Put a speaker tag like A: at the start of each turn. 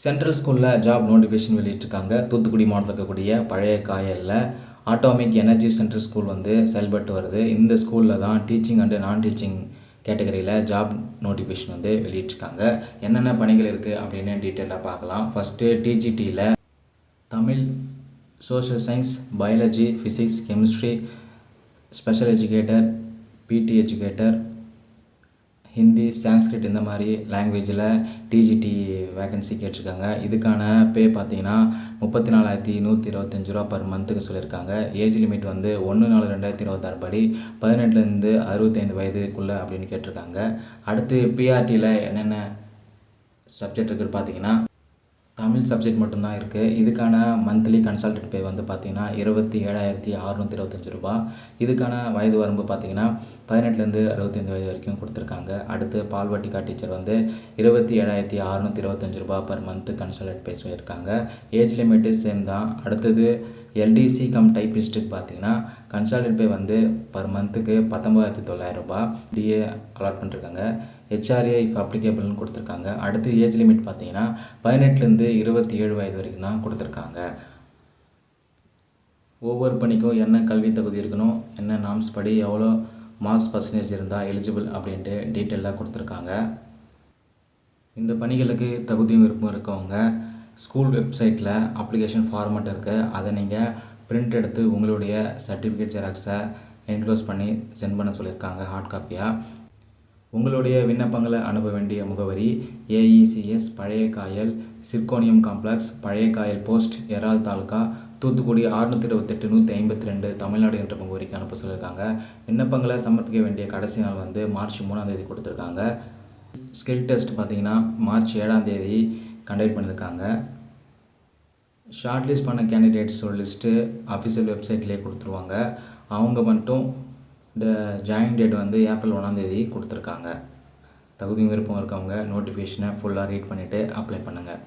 A: Central ஸ்கூலில் job notification வெளியிட்டிருக்காங்க. தூத்துக்குடி மாவட்டத்தில் இருக்கக்கூடிய பழைய காயலில் ஆட்டோமிக் எனர்ஜி சென்ட்ரல் ஸ்கூல் வந்து செயல்பட்டு வருது. இந்த ஸ்கூலில் தான் டீச்சிங் அண்டு நான் டீச்சிங் கேட்டகரியில் ஜாப் நோட்டிஃபிகேஷன் வந்து வெளியிட்டிருக்காங்க. என்னென்ன பணிகள் இருக்குது அப்படின்னு டீட்டெயிலாக பார்க்கலாம். ஃபஸ்ட்டு டிஜிடியில் Tamil, social science, biology, physics, chemistry, special educator, PT educator, Hindi, Sanskrit இந்த மாதிரி லாங்குவேஜில் டிஜிடி வேகன்சி கேட்டிருக்காங்க. இதுக்கான பே பார்த்தீங்கன்னா 34,125 ரூபா பர் மந்த்துக்கு சொல்லியிருக்காங்க. ஏஜ் லிமிட் வந்து 1/4/2026 படி 18லேருந்து 65 வயதுக்குள்ளே அப்படின்னு கேட்டிருக்காங்க. அடுத்து பிஆர்டியில் என்னென்ன சப்ஜெக்ட் இருக்குதுன்னு பார்த்தீங்கன்னா தமிழ் சப்ஜெக்ட் மட்டும்தான் இருக்குது. இதுக்கான மந்த்லி கன்சல்டன்ட் பே வந்து பார்த்திங்கன்னா 27,625 ரூபா. இதுக்கான வயது வரம்பு பார்த்திங்கன்னா 18லேருந்து 65 வயது வரைக்கும் கொடுத்துருக்காங்க. அடுத்து பால்வாட்டிக்கா டீச்சர் வந்து 27,625 ரூபா பர் மந்த்து கன்சல்டன்ட் பே சொல்லியிருக்காங்க. ஏஜ் லிமிட்டு சேம் தான். அடுத்தது எல்டிசி கம் டைப்பிஸ்ட்டுக்கு பார்த்திங்கன்னா கன்சல்டன்ட் பே வந்து பர் மந்த்துக்கு 19,900 ரூபா டிஏ அலாட் பண்ணிருக்காங்க. ஹெச்ஆர்ஏ இஃப் அப்ளிகேபிள்னு கொடுத்துருக்காங்க. அடுத்து ஏஜ் லிமிட் பார்த்தீங்கன்னா 18லேருந்து 27 வயது வரைக்கும் தான் கொடுத்துருக்காங்க. ஒவ்வொரு பணிக்கும் என்ன கல்வி தகுதி இருக்கணும், என்ன நாம்ஸ் படி எவ்வளோ மார்க்ஸ் பர்சன்டேஜ் இருந்தால் எலிஜிபிள் அப்படின்ட்டு டீட்டெயிலாக கொடுத்துருக்காங்க. இந்த பணிகளுக்கு தகுதியும் விருப்பம் இருக்கவங்க ஸ்கூல் வெப்சைட்டில் அப்ளிகேஷன் ஃபார்மேட் இருக்குது. அதை நீங்கள் பிரிண்ட் எடுத்து உங்களுடைய சர்டிஃபிகேட் ஜெராக்ஸை என்க்ளோஸ் பண்ணி சென்ட் பண்ண சொல்லியிருக்காங்க ஹார்ட் காப்பியாக. உங்களுடைய விண்ணப்பங்களை அனுப்ப வேண்டிய முகவரி ஏஇசிஎஸ் பழைய காயல், சிர்கோனியம் காம்ப்ளெக்ஸ், பழைய காயல் போஸ்ட், எரால் தாலுகா, தூத்துக்குடி 628-152 தமிழ்நாடு என்ற முகவரிக்கு அனுப்ப சொல்லியிருக்காங்க. விண்ணப்பங்களை சமர்ப்பிக்க வேண்டிய கடைசி நாள் வந்து மார்ச் 3 கொடுத்துருக்காங்க. ஸ்கில் டெஸ்ட் பார்த்திங்கன்னா மார்ச் 7 கண்டக்ட் பண்ணியிருக்காங்க. ஷார்ட் லிஸ்ட் பண்ண கேண்டிடேட்ஸோட லிஸ்ட்டு அஃபிஷியல் வெப்சைட்லேயே கொடுத்துருவாங்க. அவங்க மட்டும் ஜாயின் டேட் வந்து ஏப்ரல் 1 கொடுத்துருக்காங்க. தகுதி விருப்பம் இருக்கவங்க நோட்டிஃபிகேஷனை ஃபுல்லாக ரீட் பண்ணிவிட்டு அப்ளை பண்ணுங்கள்.